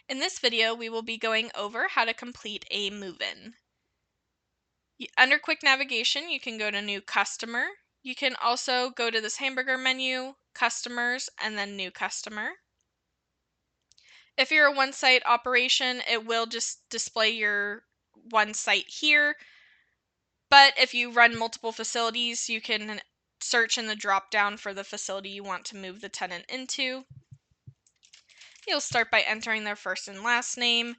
In this video, we will be going over how to complete a move-in. Under Quick Navigation, you can go to New Customer. You can also go to this hamburger menu, Customers, and then New Customer. If you're a one-site operation, it will just display your one site here. But if you run multiple facilities, you can search in the drop-down for the facility you want to move the tenant into. You'll start by entering their first and last name.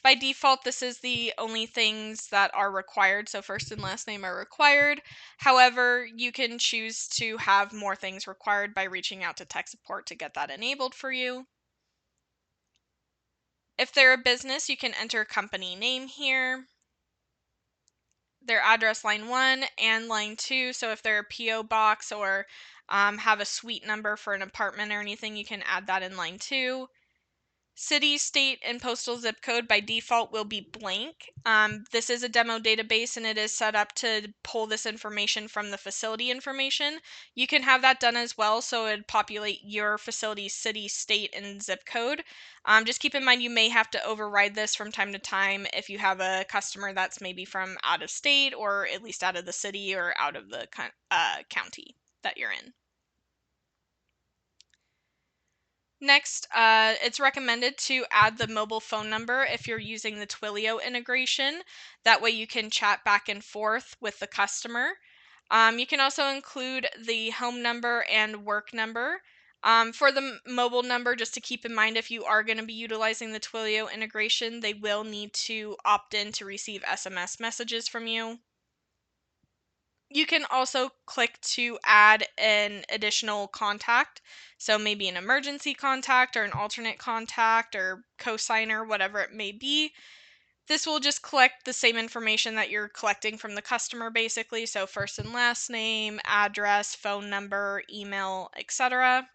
By default, this is the only things that are required, so first and last name are required. However, you can choose to have more things required by reaching out to tech support to get that enabled for you. If they're a business, you can enter company name here, their address line 1 and line 2, so if they're a P.O. box or have a suite number for an apartment or anything, you can add that in line 2. City, state, and postal zip code by default will be blank. This is a demo database and it is set up to pull this information from the facility information. You can have that done as well, so it would populate your facility's city, state, and zip code. Just keep in mind you may have to override this from time to time if you have a customer that's maybe from out of state or at least out of the city or out of the county that you're in. Next, it's recommended to add the mobile phone number if you're using the Twilio integration. That way you can chat back and forth with the customer. You can also include the home number and work number. For the mobile number, just to keep in mind, if you are going to be utilizing the Twilio integration, they will need to opt in to receive SMS messages from you. You can also click to add an additional contact, so maybe an emergency contact or an alternate contact or cosigner, whatever it may be. This will just collect the same information that you're collecting from the customer basically, so first and last name, address, phone number, email, etc.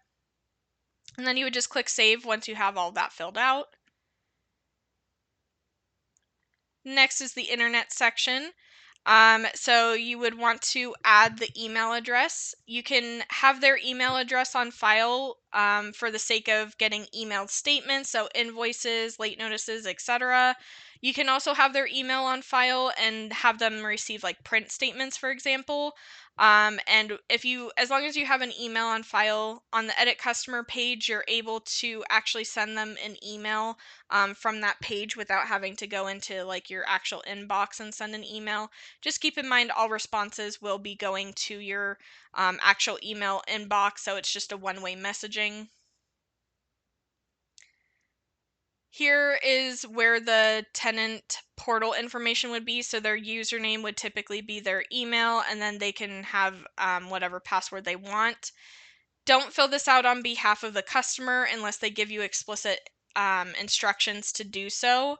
And then you would just click save once you have all that filled out. Next is the internet section. So you would want to add the email address. You can have their email address on file for the sake of getting emailed statements, so invoices, late notices, etc. You can also have their email on file and have them receive like print statements, for example. And as long as you have an email on file on the edit customer page, you're able to actually send them an email from that page without having to go into like your actual inbox and send an email. Just keep in mind all responses will be going to your actual email inbox, so it's just a one-way messaging. Here is where the tenant portal information would be. So their username would typically be their email, and then they can have whatever password they want. Don't fill this out on behalf of the customer unless they give you explicit instructions to do so.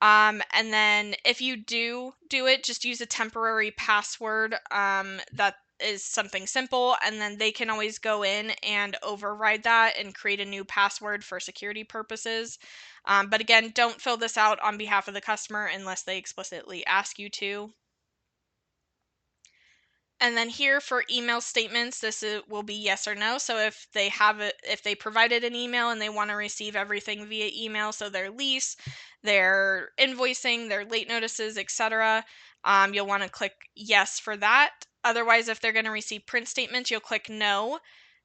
And then if you do it, just use a temporary password that is something simple, and then they can always go in and override that and create a new password for security purposes. But again, don't fill this out on behalf of the customer unless they explicitly ask you to. And then here for email statements, will be yes or no. So if they provided an email and they want to receive everything via email, so their lease, their invoicing, their late notices, etc., you'll want to click yes for that. Otherwise, if they're going to receive print statements, you'll click no.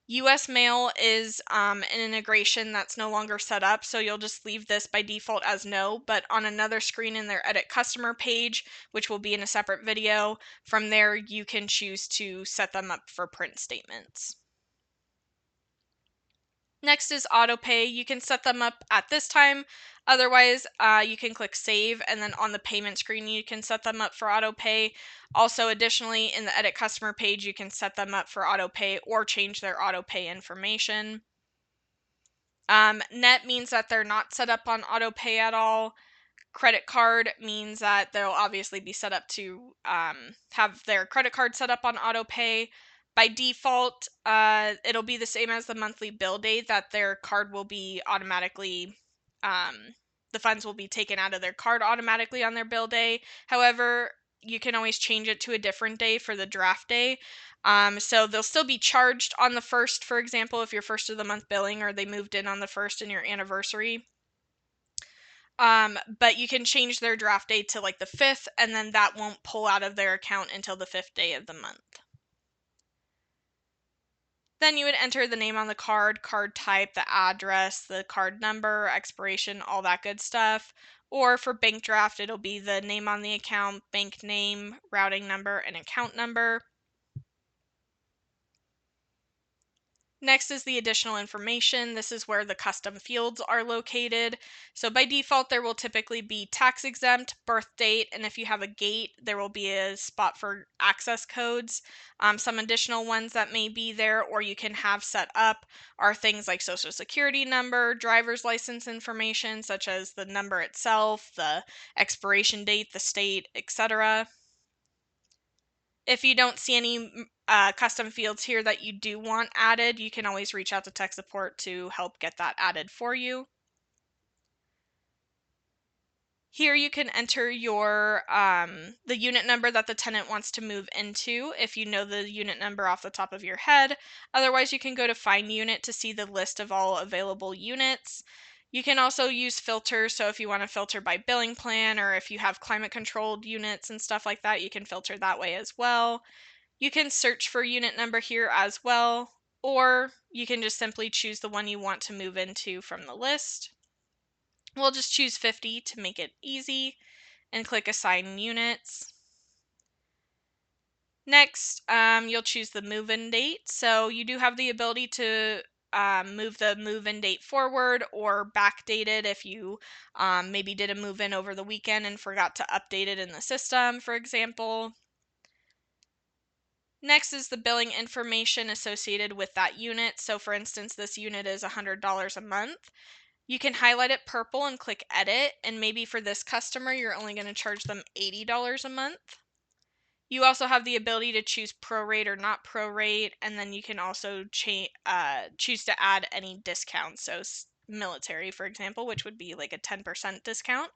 US Mail is an integration that's no longer set up, so you'll just leave this by default as no, but on another screen in their edit customer page, which will be in a separate video, from there you can choose to set them up for print statements. Next is autopay. You can set them up at this time. Otherwise, you can click save, and then on the payment screen, you can set them up for autopay. Also, additionally, in the edit customer page, you can set them up for autopay or change their autopay information. Net means that they're not set up on autopay at all. Credit card means that they'll obviously be set up to have their credit card set up on autopay. By default, it'll be the same as the monthly bill date, that their card will be automatically, the funds will be taken out of their card automatically on their bill day. However, you can always change it to a different day for the draft day. So they'll still be charged on the 1st, for example, if you're first of the month billing or they moved in on the 1st and your anniversary. But you can change their draft date to like the 5th, and then that won't pull out of their account until the 5th day of the month. Then you would enter the name on the card, card type, the address, the card number, expiration, all that good stuff. Or for bank draft, it'll be the name on the account, bank name, routing number, and account number. Next is the additional information. This is where the custom fields are located. So by default, there will typically be tax exempt, birth date, and if you have a gate, there will be a spot for access codes. Some additional ones that may be there or you can have set up are things like social security number, driver's license information, such as the number itself, the expiration date, the state, etc. If you don't see any custom fields here that you do want added, you can always reach out to tech support to help get that added for you. Here you can enter your the unit number that the tenant wants to move into if you know the unit number off the top of your head. Otherwise, you can go to Find Unit to see the list of all available units. You can also use filters, so if you want to filter by billing plan or if you have climate controlled units and stuff like that, you can filter that way as well. You can search for unit number here as well, or you can just simply choose the one you want to move into from the list. We'll just choose 50 to make it easy and click Assign Units. Next, you'll choose the move-in date. So you do have the ability to move the move-in date forward or backdate it if you maybe did a move-in over the weekend and forgot to update it in the system, for example. Next is the billing information associated with that unit. So for instance, this unit is $100 a month. You can highlight it purple and click edit, and maybe for this customer, you're only going to charge them $80 a month. You also have the ability to choose prorate or not prorate, and then you can also choose to add any discounts. So military, for example, which would be like a 10% discount.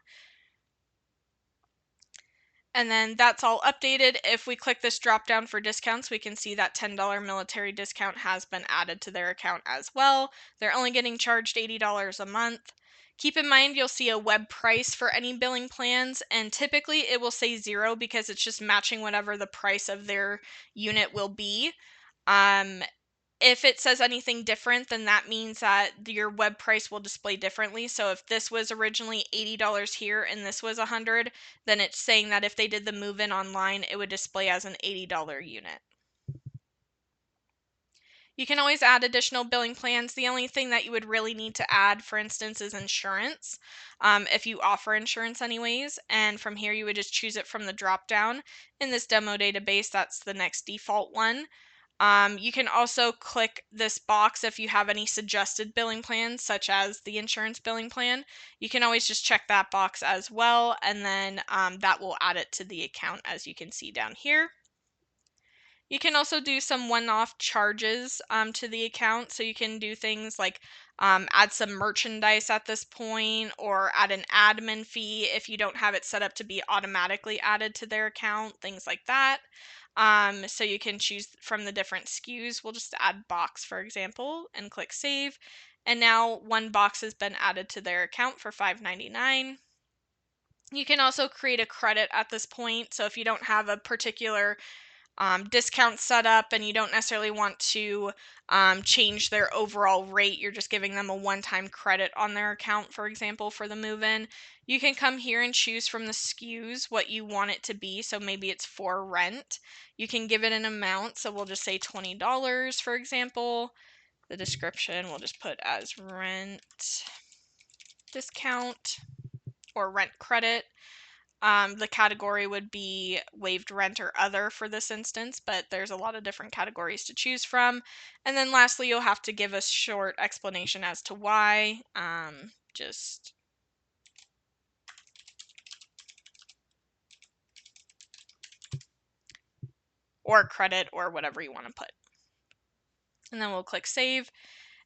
And then that's all updated. If we click this drop down for discounts, we can see that $10 military discount has been added to their account as well. They're only getting charged $80 a month. Keep in mind you'll see a web price for any billing plans, and typically it will say 0 because it's just matching whatever the price of their unit will be. If it says anything different, then that means that your web price will display differently. So if this was originally $80 here and this was $100, then it's saying that if they did the move-in online, it would display as an $80 unit. You can always add additional billing plans. The only thing that you would really need to add, for instance, is insurance, if you offer insurance anyways. And from here, you would just choose it from the drop-down. In this demo database, that's the next default one. You can also click this box if you have any suggested billing plans, such as the insurance billing plan. You can always just check that box as well, and then that will add it to the account, as you can see down here. You can also do some one-off charges to the account, so you can do things like add some merchandise at this point, or add an admin fee if you don't have it set up to be automatically added to their account, things like that. So you can choose from the different SKUs. We'll just add box, for example, and click save. And now one box has been added to their account for $5.99. You can also create a credit at this point. So if you don't have a particular discount set up and you don't necessarily want to change their overall rate, you're just giving them a one-time credit on their account, for example, for the move-in, you can come here and choose from the SKUs what you want it to be. So maybe it's for rent. You can give it an amount, so we'll just say $20, for example. The description we'll just put as rent discount or rent credit. The category would be waived rent or other for this instance, but there's a lot of different categories to choose from. And then lastly, you'll have to give a short explanation as to why. Just or credit or whatever you want to put. And then we'll click save.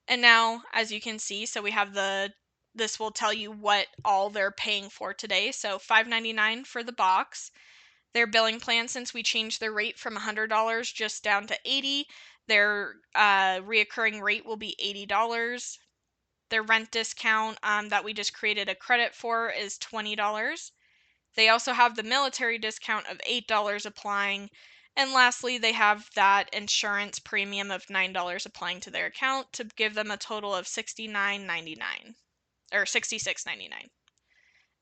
And now, as you can see, so we have this will tell you what all they're paying for today. So $5.99 for the box. Their billing plan, since we changed their rate from $100 just down to $80, their reoccurring rate will be $80. Their rent discount that we just created a credit for is $20. They also have the military discount of $8 applying. And lastly, they have that insurance premium of $9 applying to their account to give them a total of $69.99 or $66.99.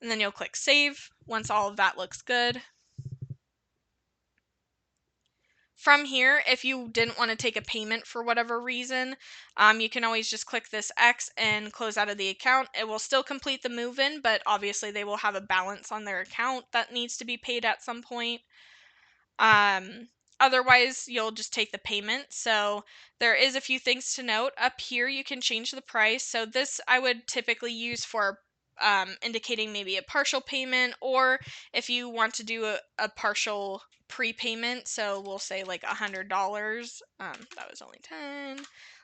And then you'll click save once all of that looks good. From here, if you didn't want to take a payment for whatever reason, you can always just click this X and close out of the account. It will still complete the move-in, but obviously they will have a balance on their account that needs to be paid at some point. Otherwise, you'll just take the payment. So there is a few things to note. Up here, you can change the price. So this I would typically use for indicating maybe a partial payment, or if you want to do a partial prepayment. So we'll say like $100. That was only 10.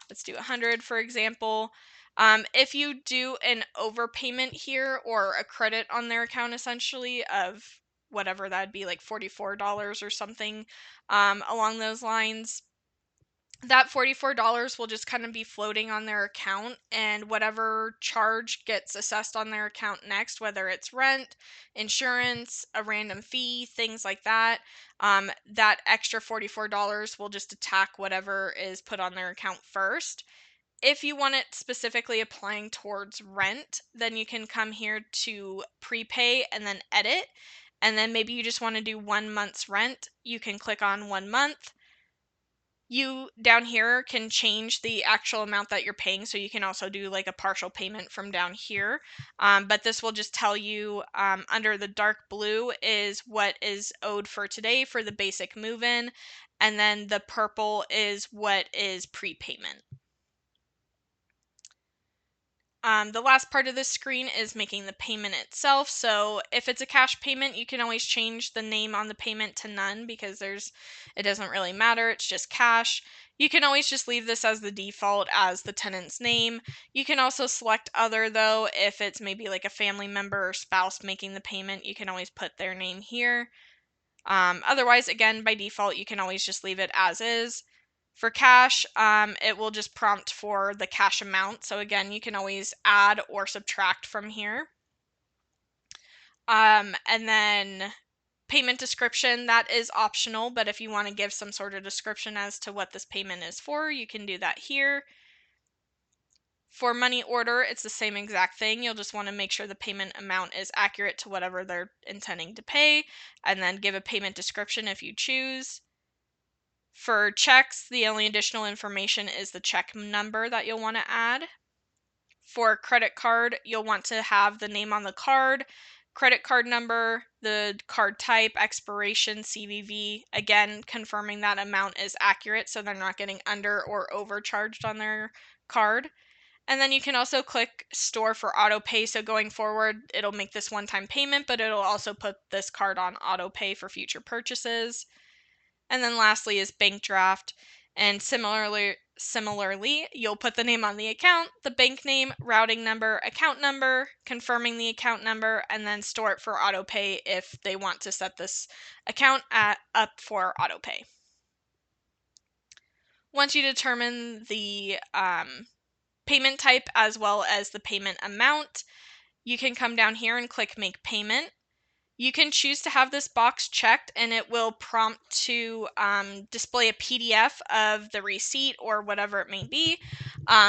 Let's do 100 for example. If you do an overpayment here or a credit on their account essentially of whatever that'd be, like $44 or something along those lines, that $44 will just kind of be floating on their account, and whatever charge gets assessed on their account next, whether it's rent, insurance, a random fee, things like that, that extra $44 will just attack whatever is put on their account first. If you want it specifically applying towards rent, then you can come here to prepay and then edit. And then maybe you just want to do 1 month's rent. You can click on 1 month. You down here can change the actual amount that you're paying. So you can also do like a partial payment from down here. But this will just tell you under the dark blue is what is owed for today for the basic move-in. And then the purple is what is prepayment. The last part of this screen is making the payment itself. So if it's a cash payment, you can always change the name on the payment to none because it doesn't really matter. It's just cash. You can always just leave this as the default as the tenant's name. You can also select other though. If it's maybe like a family member or spouse making the payment, you can always put their name here. Otherwise, again, by default, you can always just leave it as is. For cash, it will just prompt for the cash amount. So again, you can always add or subtract from here. And then payment description, that is optional, but if you want to give some sort of description as to what this payment is for, you can do that here. For money order, it's the same exact thing. You'll just want to make sure the payment amount is accurate to whatever they're intending to pay, and then give a payment description if you choose. For checks, the only additional information is the check number that you'll want to add. For credit card, you'll want to have the name on the card, credit card number, the card type, expiration, CVV, again, confirming that amount is accurate so they're not getting under or overcharged on their card. And then you can also click store for auto pay. So going forward, it'll make this one-time payment, but it'll also put this card on auto pay for future purchases. And then lastly is bank draft. And similarly, you'll put the name on the account, the bank name, routing number, account number, confirming the account number, and then store it for auto pay if they want to set this account up for auto pay. Once you determine the payment type as well as the payment amount, you can come down here and click make payment. You can choose to have this box checked and it will prompt to display a PDF of the receipt or whatever it may be.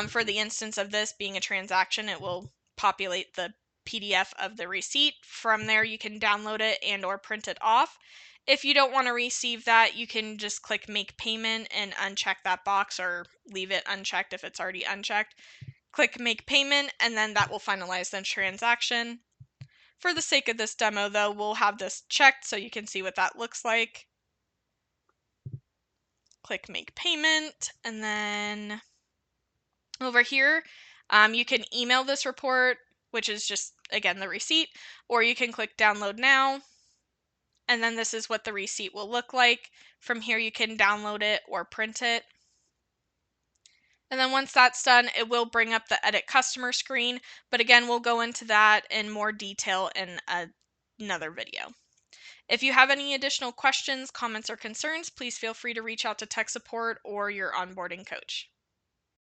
For the instance of this being a transaction, it will populate the PDF of the receipt. From there, you can download it and or print it off. If you don't want to receive that, you can just click make payment and uncheck that box or leave it unchecked if it's already unchecked. Click make payment and then that will finalize the transaction. For the sake of this demo though, we'll have this checked so you can see what that looks like. Click make payment and then over here, you can email this report, which is just, again, the receipt, or you can click download now. And then this is what the receipt will look like. From here, you can download it or print it. And then once that's done, it will bring up the edit customer screen. But again, we'll go into that in more detail in another video. If you have any additional questions, comments, or concerns, please feel free to reach out to tech support or your onboarding coach.